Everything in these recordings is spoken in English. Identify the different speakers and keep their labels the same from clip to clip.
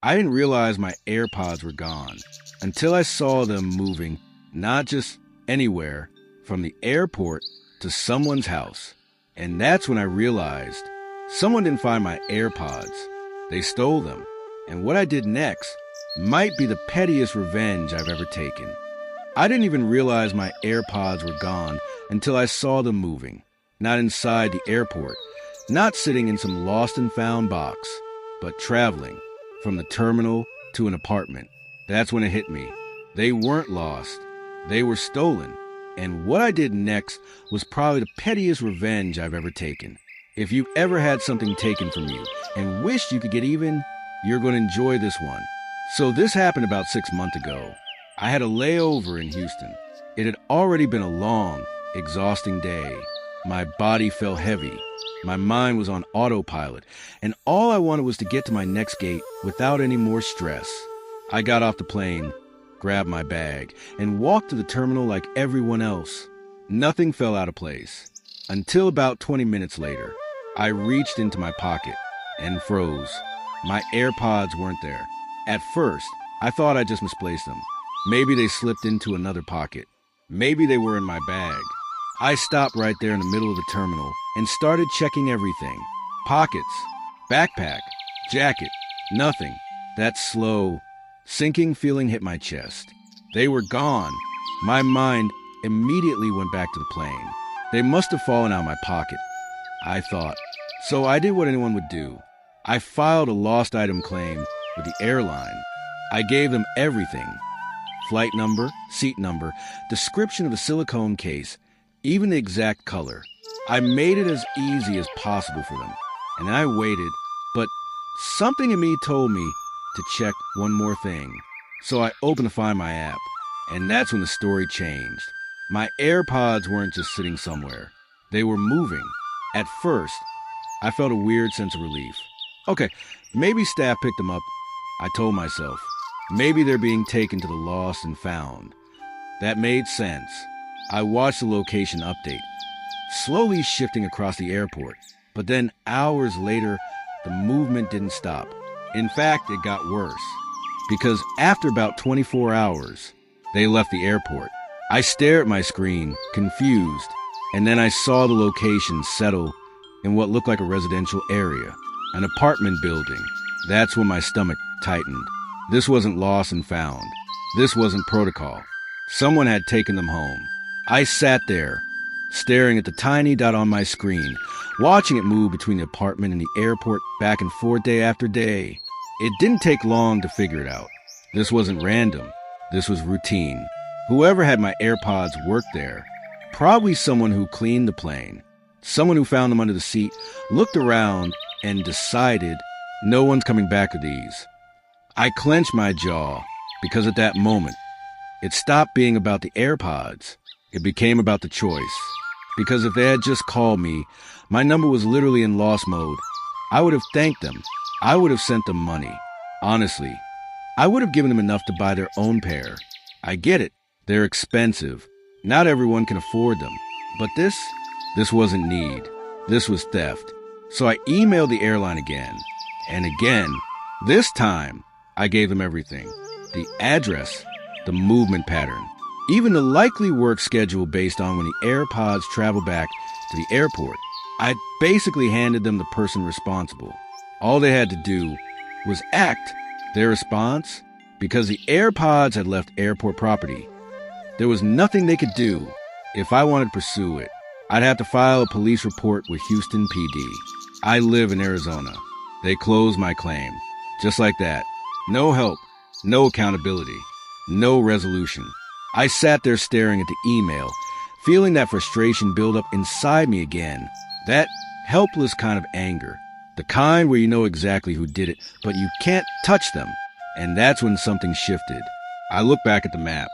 Speaker 1: I didn't realize my AirPods were gone until I saw them moving, not just anywhere, from the airport to someone's house. And that's when I realized someone didn't find my AirPods. They stole them. And what I did next might be the pettiest revenge I've ever taken. I didn't even realize my AirPods were gone until I saw them moving. Not inside the airport, not sitting in some lost and found box, but traveling from the terminal to an apartment. That's when it hit me. They weren't lost. They were stolen. And what I did next was probably the pettiest revenge I've ever taken. If you've ever had something taken from you and wished you could get even, you're going to enjoy this one. So this happened about 6 months ago. I had a layover in Houston. It had already been a long, exhausting day. My body felt heavy. My mind was on autopilot, and all I wanted was to get to my next gate without any more stress. I got off the plane, grabbed my bag, and walked to the terminal like everyone else. Nothing fell out of place. Until about 20 minutes later, I reached into my pocket and froze. My AirPods weren't there. At first, I thought I just misplaced them. Maybe they slipped into another pocket. Maybe they were in my bag. I stopped right there in the middle of the terminal and started checking everything. Pockets, backpack, jacket, nothing. That slow, sinking feeling hit my chest. They were gone. My mind immediately went back to the plane. They must have fallen out of my pocket, I thought. So I did what anyone would do. I filed a lost item claim with the airline. I gave them everything. Flight number, seat number, description of the silicone case, even the exact color. I made it as easy as possible for them, and I waited, but something in me told me to check one more thing. So I opened to find my app, and that's when the story changed. My AirPods weren't just sitting somewhere. They were moving. At first, I felt a weird sense of relief. Okay, maybe staff picked them up, I told myself. Maybe they're being taken to the lost and found. That made sense. I watched the location update, slowly shifting across the airport. But then hours later, the movement didn't stop. In fact, it got worse. Because after about 24 hours, they left the airport. I stared at my screen, confused, and then I saw the location settle in what looked like a residential area, an apartment building. That's when my stomach tightened. This wasn't lost and found. This wasn't protocol. Someone had taken them home. I sat there, staring at the tiny dot on my screen, watching it move between the apartment and the airport back and forth day after day. It didn't take long to figure it out. This wasn't random. This was routine. Whoever had my AirPods worked there. Probably someone who cleaned the plane. Someone who found them under the seat, looked around, and decided no one's coming back with these. I clenched my jaw because at that moment, it stopped being about the AirPods. It became about the choice. Because if they had just called me, my number was literally in lost mode. I would have thanked them. I would have sent them money. Honestly, I would have given them enough to buy their own pair. I get it. They're expensive. Not everyone can afford them. But this wasn't need. This was theft. So I emailed the airline again. And again. This time, I gave them everything. The address, the movement pattern, even the likely work schedule based on when the AirPods travel back to the airport. I basically handed them the person responsible. All they had to do was act. Their response? Because the AirPods had left airport property. There was nothing they could do. If I wanted to pursue it, I'd have to file a police report with Houston PD. I live in Arizona. They closed my claim. Just like that. No help. No accountability. No resolution. I sat there staring at the email, feeling that frustration build up inside me again. That helpless kind of anger. The kind where you know exactly who did it, but you can't touch them. And that's when something shifted. I looked back at the map.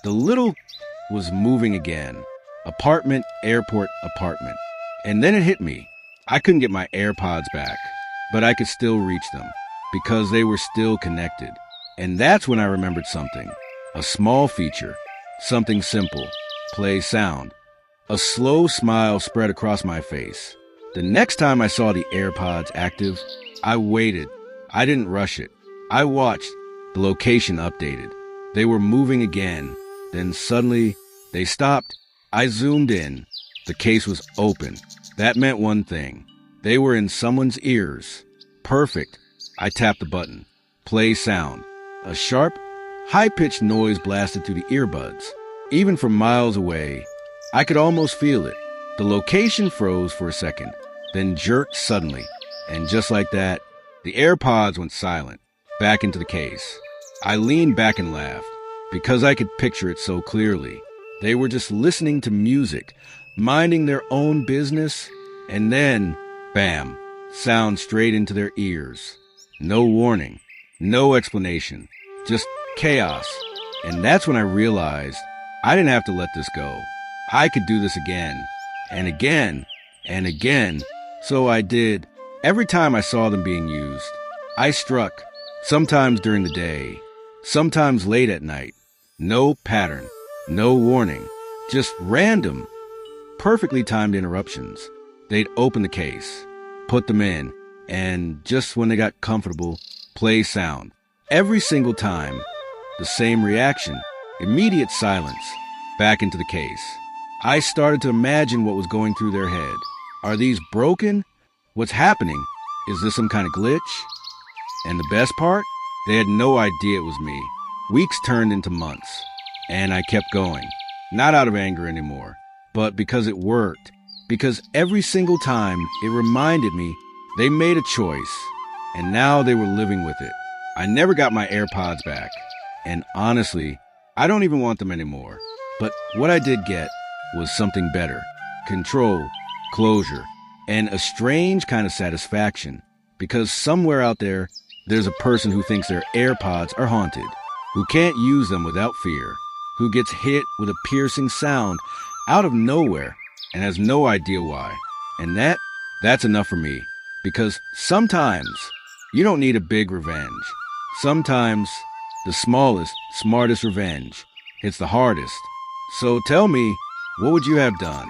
Speaker 1: The little was moving again. Apartment, airport, apartment. And then it hit me. I couldn't get my AirPods back, but I could still reach them because they were still connected. And that's when I remembered something. A small feature. Something simple. Play sound. A slow smile spread across my face. The next time I saw the AirPods active, I waited. I didn't rush it. I watched. The location updated. They were moving again. Then suddenly, they stopped. I zoomed in. The case was open. That meant one thing. They were in someone's ears. Perfect. I tapped the button. Play sound. A sharp, high-pitched noise blasted through the earbuds. Even from miles away, I could almost feel it. The location froze for a second, then jerked suddenly. And just like that, the AirPods went silent, back into the case. I leaned back and laughed, because I could picture it so clearly. They were just listening to music, minding their own business, and then, bam, sound straight into their ears. No warning, no explanation, just chaos. And that's when I realized I didn't have to let this go. I could do this again, and again, and again. So I did. Every time I saw them being used, I struck, sometimes during the day, sometimes late at night. No pattern, no warning, just random, perfectly timed interruptions. They'd open the case, put them in, and just when they got comfortable, play sound. Every single time, the same reaction, immediate silence, back into the case. I started to imagine what was going through their head. Are these broken? What's happening? Is this some kind of glitch? And the best part? They had no idea it was me. Weeks turned into months, and I kept going. Not out of anger anymore, but because it worked. Because every single time it reminded me they made a choice, and now they were living with it. I never got my AirPods back, and honestly, I don't even want them anymore. But what I did get was something better. Control, closure, and a strange kind of satisfaction. Because somewhere out there, there's a person who thinks their AirPods are haunted, who can't use them without fear, who gets hit with a piercing sound out of nowhere and has no idea why. And that's enough for me. Because sometimes you don't need a big revenge. Sometimes the smallest, smartest revenge hits the hardest. So tell me, what would you have done?